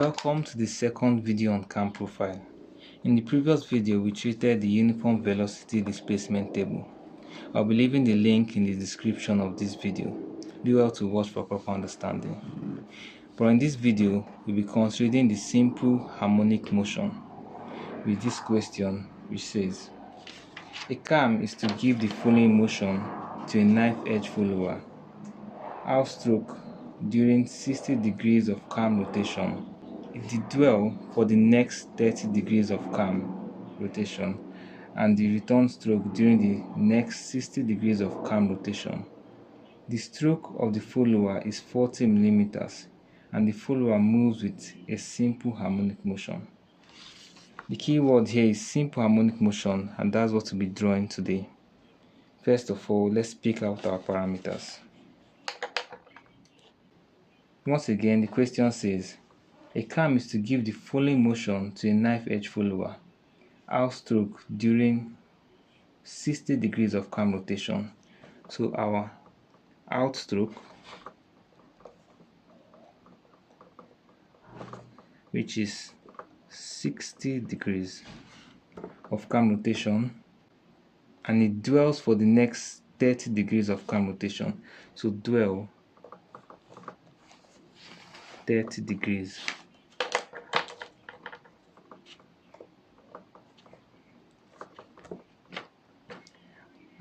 Welcome to the second video on cam profile. In the previous video, we treated the uniform velocity displacement table. I'll be leaving the link in the description of this video. Do well to watch for proper understanding. But in this video, we'll be considering the simple harmonic motion with this question which says, a cam is to give the following motion to a knife edge follower, half stroke during 60 degrees of cam rotation. If the dwell for the next 30 degrees of cam rotation and the return stroke during the next 60 degrees of cam rotation. The stroke of the follower is 40 millimeters and the follower moves with a simple harmonic motion. The key word here is simple harmonic motion, and that's what we'll be drawing today. First of all, let's pick out our parameters. Once again, the question says, a cam is to give the following motion to a knife edge follower, half stroke during 60 degrees of cam rotation. So our out stroke, which is 60 degrees of cam rotation, and it dwells for the next 30 degrees of cam rotation. So dwell 30 degrees.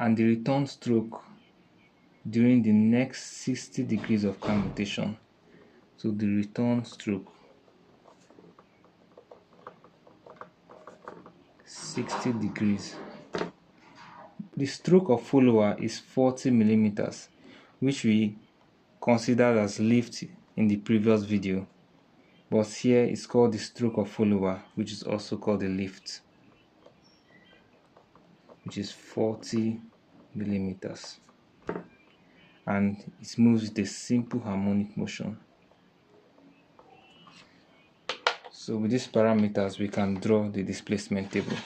And the return stroke during the next 60 degrees of cam rotation. So the return stroke 60 degrees. The stroke of follower is 40 millimeters, which we considered as lift in the previous video, but here it's called the stroke of follower, which is also called the lift, which is 40 millimeters, and it moves with a simple harmonic motion. So with these parameters, we can draw the displacement table.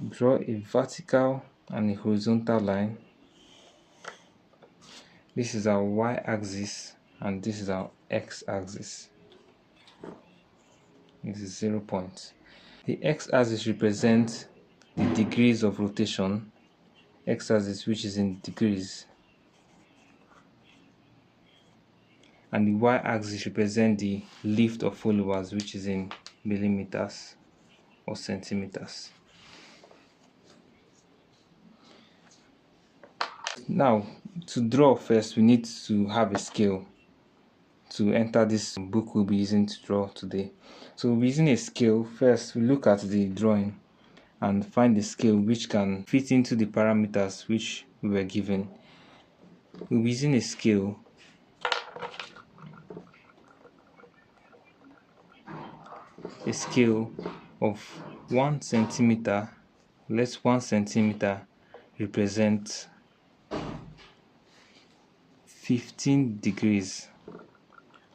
Draw a vertical and a horizontal line. This is our y-axis and this is our x-axis. This is 0 point. The x-axis represents the degrees of rotation, x-axis which is in degrees, and the y-axis represents the lift of followers, which is in millimeters or centimeters. Now, to draw first, we need to have a scale to enter this book we'll be using to draw today. So we'll be using a scale. First, we look at the drawing and find the scale which can fit into the parameters which we were given. We'll be using a scale of 1 centimeter. Let 1 centimeter represent 15 degrees.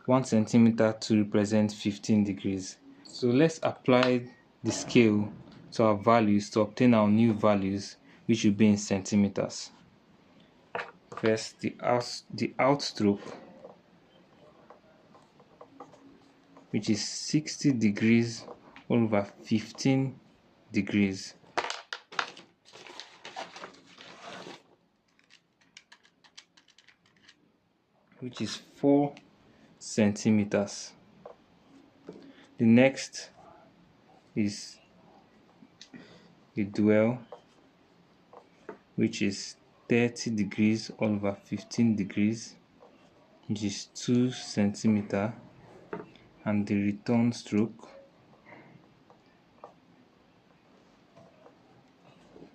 1 centimeter to represent 15 degrees. So let's apply the scale to our values to obtain our new values, which will be in centimeters. First, the outstroke, which is 60 degrees over 15 degrees. Which is 4 centimeters. The next is a dwell, which is 30 degrees over 15 degrees, which is 2 centimeters, and the return stroke,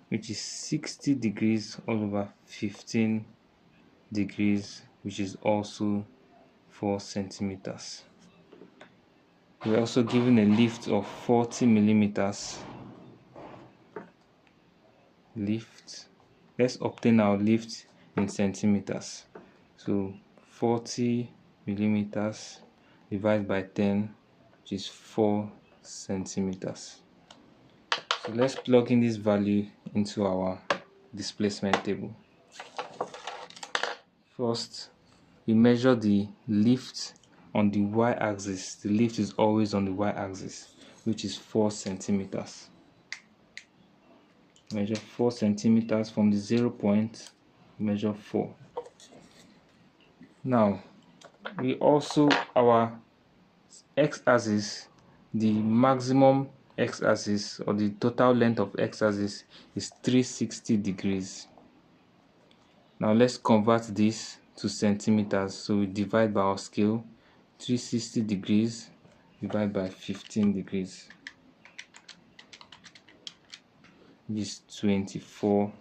which is 60 degrees over 15 degrees, which is also 4 centimeters. We're also given a lift of 40 millimeters. Lift let's obtain our lift in centimeters. So 40 millimeters divided by 10, which is 4 centimeters. So let's plug in this value into our displacement table. First, we measure the lift on the y-axis. The lift is always on the y-axis, which is 4 centimeters. Measure 4 centimeters from the 0 point, measure 4. Now, we also, our x-axis, the maximum x-axis or the total length of x-axis is 360 degrees. Now let's convert this to centimeters. So we divide by our scale. 360 degrees divided by 15 degrees is 24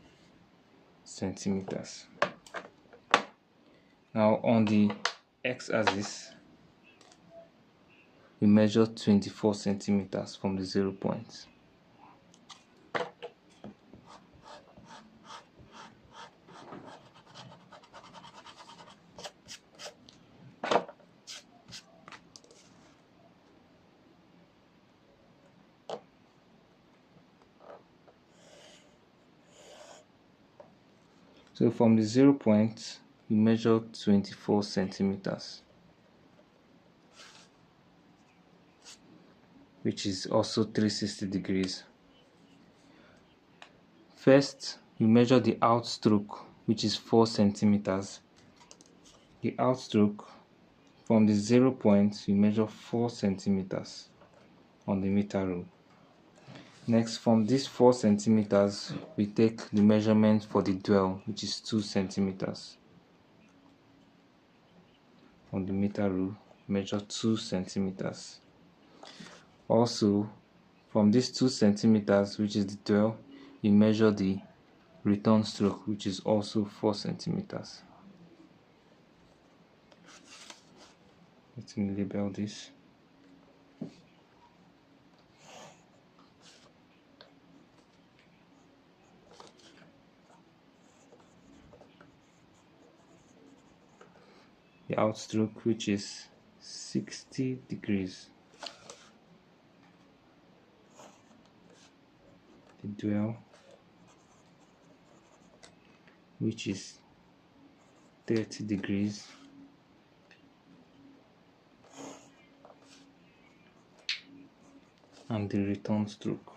centimeters. Now on the x-axis, we measure 24 centimeters from the 0 point. So from the 0 point, we measure 24 centimeters, which is also 360 degrees. First, we measure the outstroke, which is 4 centimeters. The outstroke from the 0 point, we measure 4 centimeters on the meter rule. Next, from this 4 centimeters, we take the measurement for the dwell, which is 2 centimeters. On the meter rule, measure 2 centimeters. Also, from this 2 centimeters, which is the dwell, we measure the return stroke, which is also 4 centimeters. Let me label this. The outstroke, which is 60 degrees. The dwell, which is 30 degrees. And the return stroke,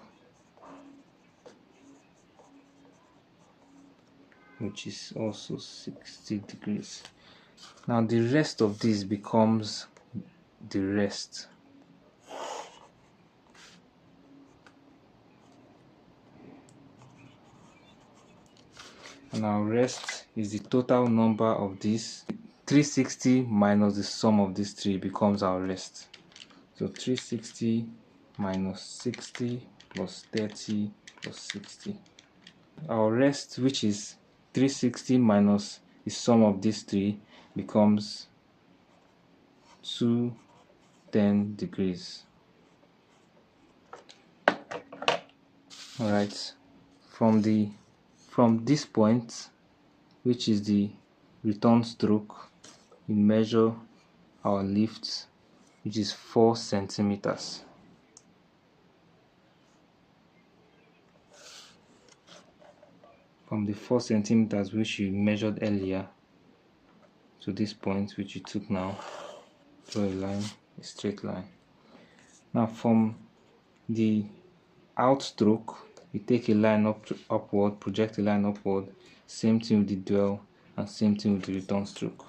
which is also 60 degrees. Now the rest of this becomes the rest. And our rest is the total number of these. 360 minus the sum of these three becomes our rest. So 360 minus 60 plus 30 plus 60. Our rest, which is 360 minus the sum of these three, becomes 210 degrees. Alright, from this point, which is the return stroke, we measure our lift, which is 4 centimeters. From the 4 centimeters which we measured earlier to this point which we took now, draw a line, a straight line. Now from the outstroke, we take a line upward, project a line upward, same thing with the dwell and same thing with the return stroke.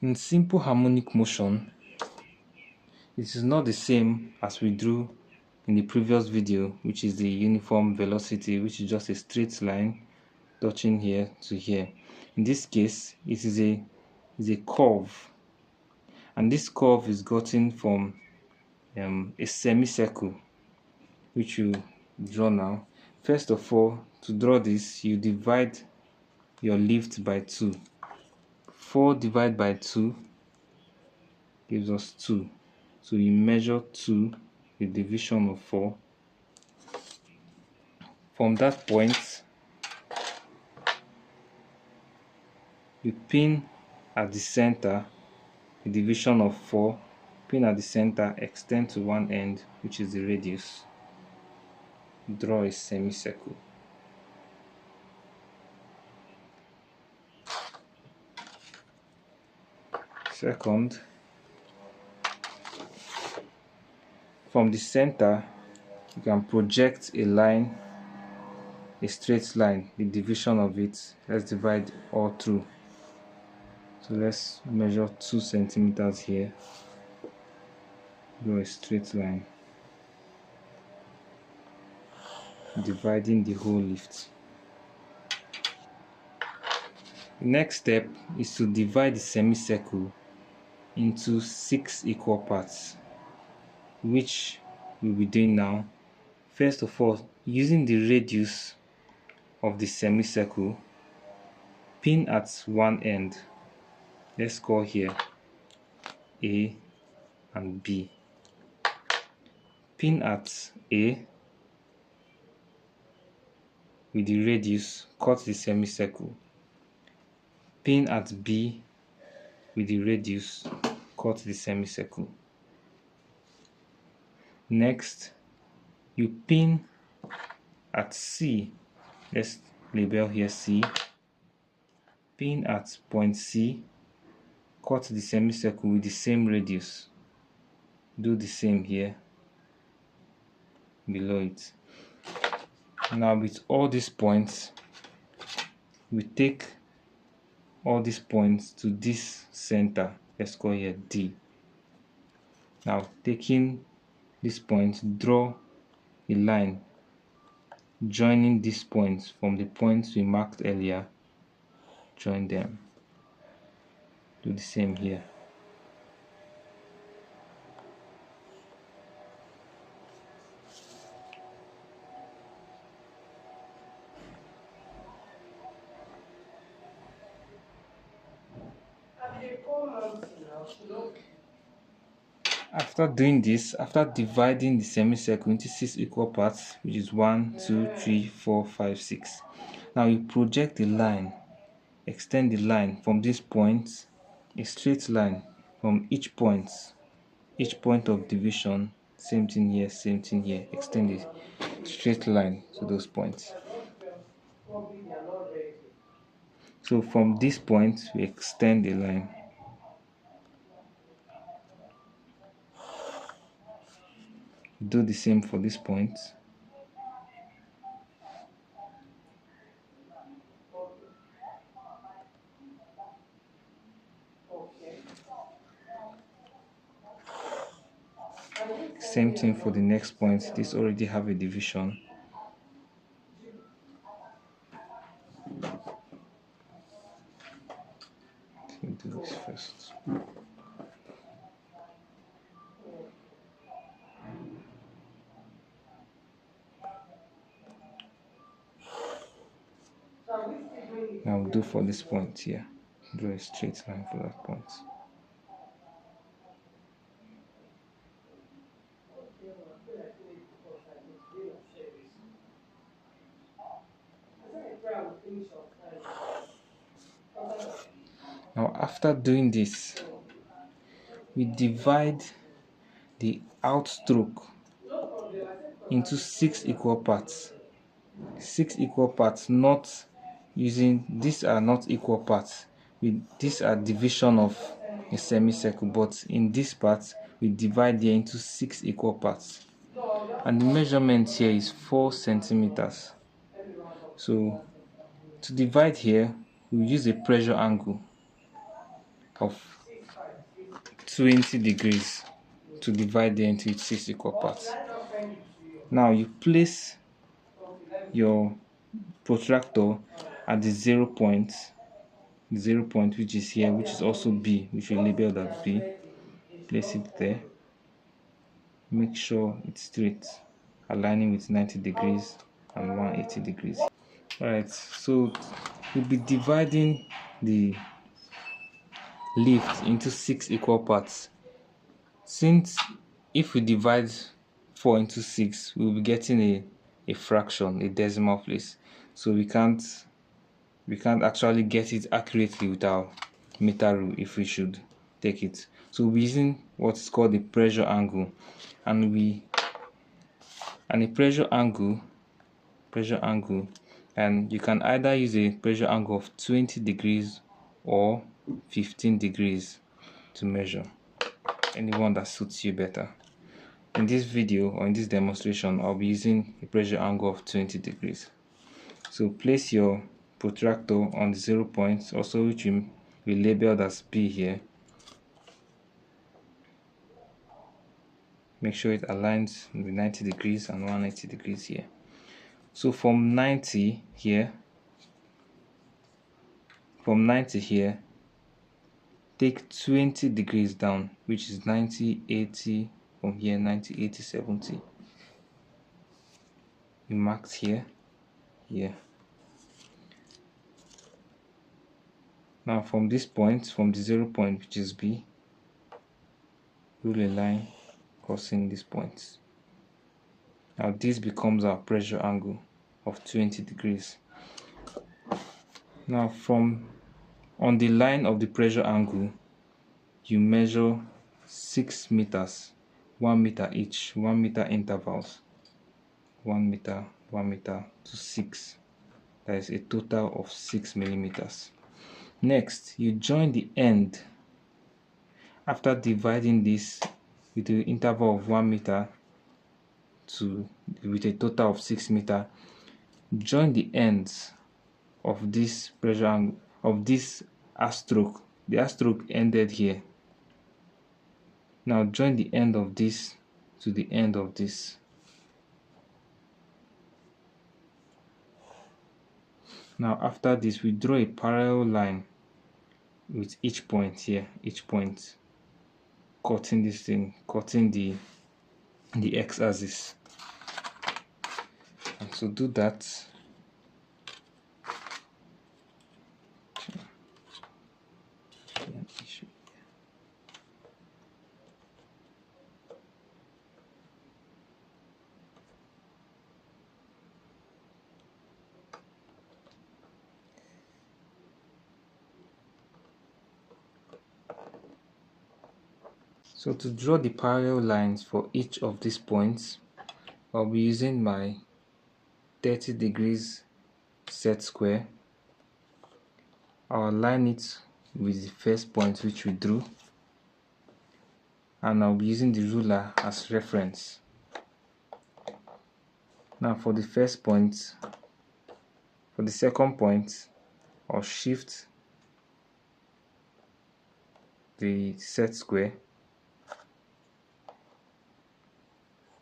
In simple harmonic motion, it is not the same as we drew in the previous video, which is the uniform velocity, which is just a straight line touching here to here. In this case, it is a curve, and this curve is gotten from a semicircle, which you draw now. First of all, to draw this, you divide your lift by 2. 4 divided by 2 gives us 2. So you measure 2, the division of 4. From that point, you pin at the center, the division of 4, pin at the center, extend to one end, which is the radius. Draw a semicircle. Second, from the center, you can project a line, a straight line, the division of it. Let's divide all through. So let's measure 2 centimeters here. Draw a straight line, dividing the whole lift. The next step is to divide the semicircle into 6 equal parts, which we'll be doing now. First of all, using the radius of the semicircle, pin at one end. Let's call here A and B. Pin at A with the radius, cut the semicircle. Pin at B with the radius, cut the semicircle. Next, you pin at C. Let's label here C. Pin at point C, cut the semicircle with the same radius. Do the same here below it. Now with all these points, we take all these points to this center. Let's call here D. Now taking this point, draw a line joining these points from the points we marked earlier. Join them. Do the same here. After doing this, after dividing the semicircle into 6 equal parts, which is 1, 2, 3, 4, 5, 6. Now you project the line, extend the line from this point, a straight line from each point of division. Same thing here, same thing here. Extend a straight line to those points. So from this point, we extend the line. Do the same for this point. Same thing for the next point. This already have a division. Let me do this first. Now we'll do for this point here. Draw a straight line for that point. Now after doing this, we divide the outstroke into 6 equal parts. 6 equal parts, not using, these are not equal parts. These are division of a semicircle, but in this part, we divide them into 6 equal parts. And the measurement here is 4 centimeters. So to divide here, we use a pressure angle of 20 degrees to divide them into 6 equal parts. Now you place your protractor at the 0 point, which is here, which is also B, which we labeled as B. Place it there. Make sure it's straight, aligning with 90 degrees. and 180 degrees. Alright, so we'll be dividing the lift into 6 equal parts. Since if we divide 4 into 6, we'll be getting a fraction, a decimal place. So we can't actually get it accurately with our meter rule if we should take it. So we're using what is called the pressure angle, and a pressure angle, and you can either use a pressure angle of 20 degrees or 15 degrees to measure, anyone that suits you better. In this video or in this demonstration, I'll be using a pressure angle of 20 degrees. So place your protractor on the 0 point, also which we labeled as P here. Make sure it aligns with 90 degrees and 180 degrees here. So from 90 here, take 20 degrees down, which is 90, 80, from here 90, 80, 70. You marked here. Now from this point, from the 0 point, which is B, rule a line crossing these points. Now this becomes our pressure angle of 20 degrees. Now on the line of the pressure angle, you measure 6 meters, 1 meter each, 1 meter intervals, 1 meter, 1 meter to 6. That is a total of 6 millimeters. Next, you join the end. After dividing this with the interval of 1 meter with a total of 6 meters, join the ends of this pressure angle, of this R-stroke. The R-stroke ended here. Now join the end of this to the end of this. Now after this, we draw a parallel line with each point here, each point, cutting this thing, cutting the x-axis. And so do that. So to draw the parallel lines for each of these points, I'll be using my 30 degrees set square. I'll align it with the first point which we drew, and I'll be using the ruler as reference. Now for the first point, for the second point, I'll shift the set square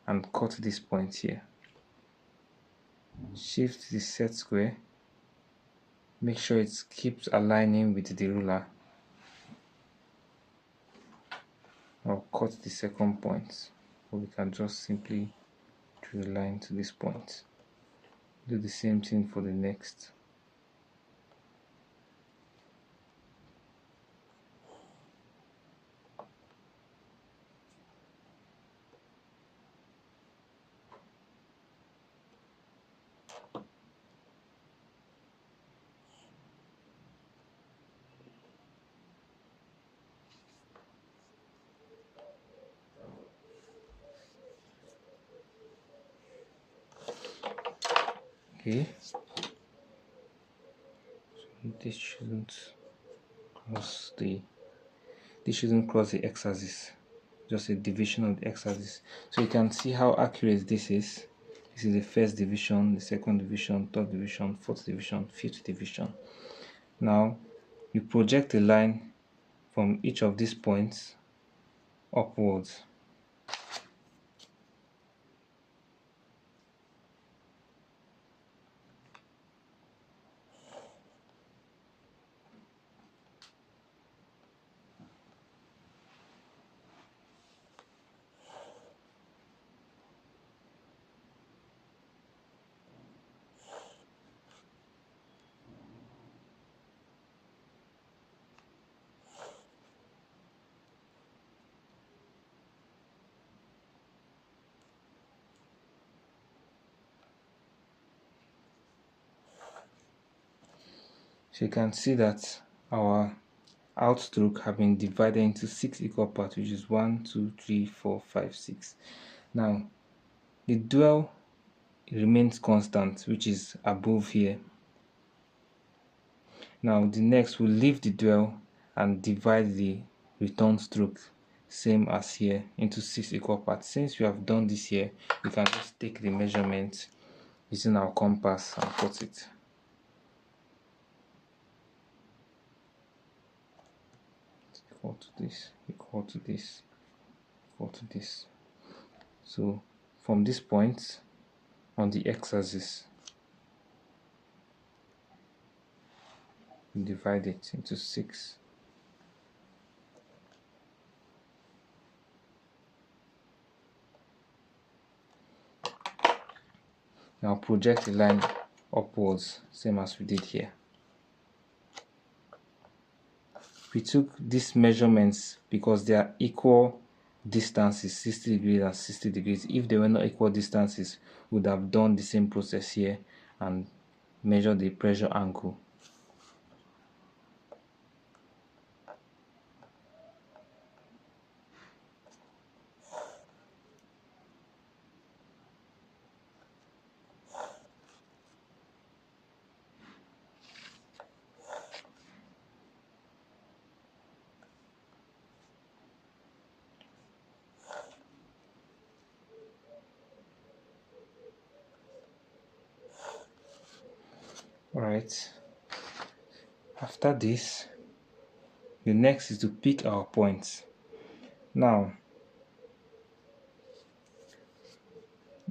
and cut this point here. Shift the set square, make sure it keeps aligning with the ruler. I'll cut the second point, or we can just simply draw a line to this point. Do the same thing for the next. Okay, so this shouldn't cross the x-axis, just a division of the x-axis. So you can see how accurate this is. This is the first division, the second division, third division, fourth division, fifth division. Now you project a line from each of these points upwards. So you can see that our outstroke have been divided into 6 equal parts, which is 1, 2, 3, 4, 5, 6. Now the dwell remains constant, which is above here. Now the next, we'll leave the dwell and divide the return stroke, same as here, into 6 equal parts. Since we have done this here, we can just take the measurement using our compass and cut it. Equal to this, equal to this, equal to this. So from this point on the x-axis, we divide it into 6. Now project a line upwards, same as we did here. We took these measurements because they are equal distances, 60 degrees and 60 degrees. If they were not equal distances, we would have done the same process here and measured the pressure angle. Alright, after this, the next is to pick our points. Now,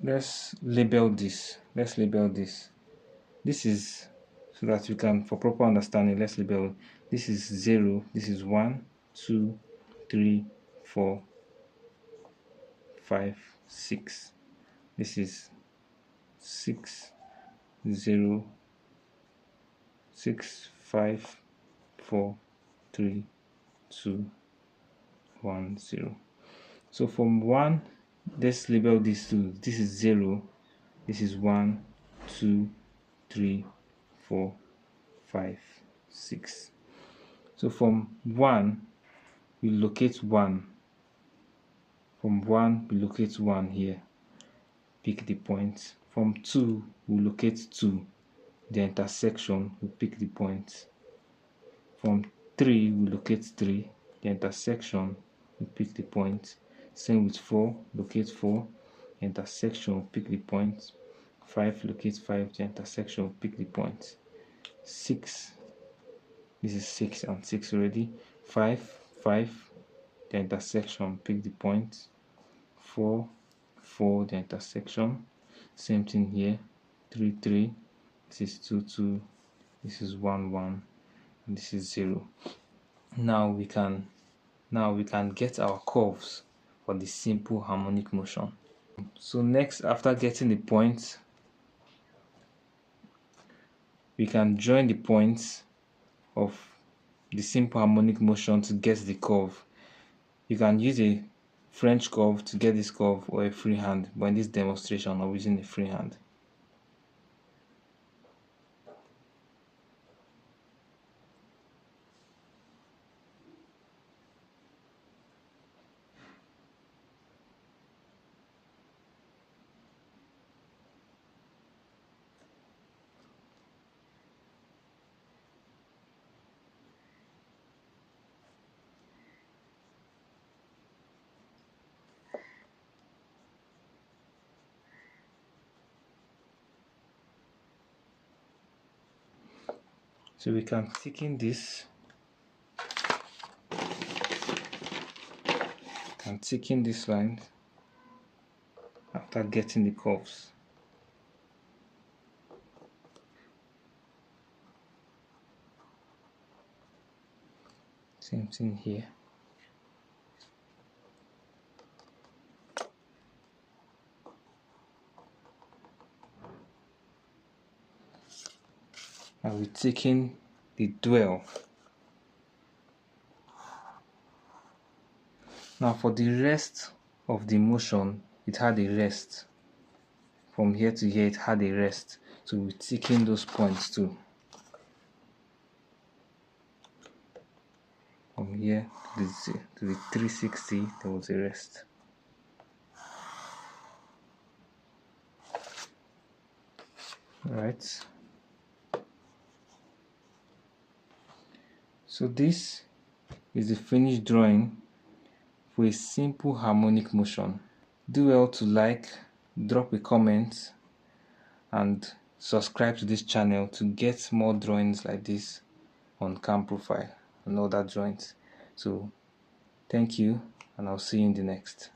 let's label this. This is so that you can, for proper understanding, let's label. This is 0, this is 1, 2, 3, 4, 5, 6. This is 6, 0, 6, 5, 4, 3, 2, 1, 0. So from 1, let's label these two. This is 0, this is 1, 2, 3, 4, 5, 6. So from 1, we locate 1. From 1, we locate 1 here. Pick the point. From 2, we locate 2. The intersection, we pick the point. From 3, we locate 3. The intersection, we pick the point. Same with 4, locate 4. The intersection, we pick the point. 5, locate 5. The intersection, we pick the point. 6, this is 6 and 6 already. 5, 5, the intersection, pick the point. 4, 4, the intersection. Same thing here. 3, 3. This is 2, 2. This is 1, 1. And this is 0. Now we can get our curves for the simple harmonic motion. So next, after getting the points, we can join the points of the simple harmonic motion to get the curve. You can use a French curve to get this curve, or a freehand, but in this demonstration I'm using a freehand. So we can thicken this line after getting the curves. Same thing here. And we're taking the dwell. Now for the rest of the motion, it had a rest. From here to here, it had a rest. So we're taking those points too. here to the 360, there was a rest. Alright, so this is the finished drawing for a simple harmonic motion. Do well to like, drop a comment, and subscribe to this channel to get more drawings like this on cam profile and other drawings. So thank you, and I'll see you in the next.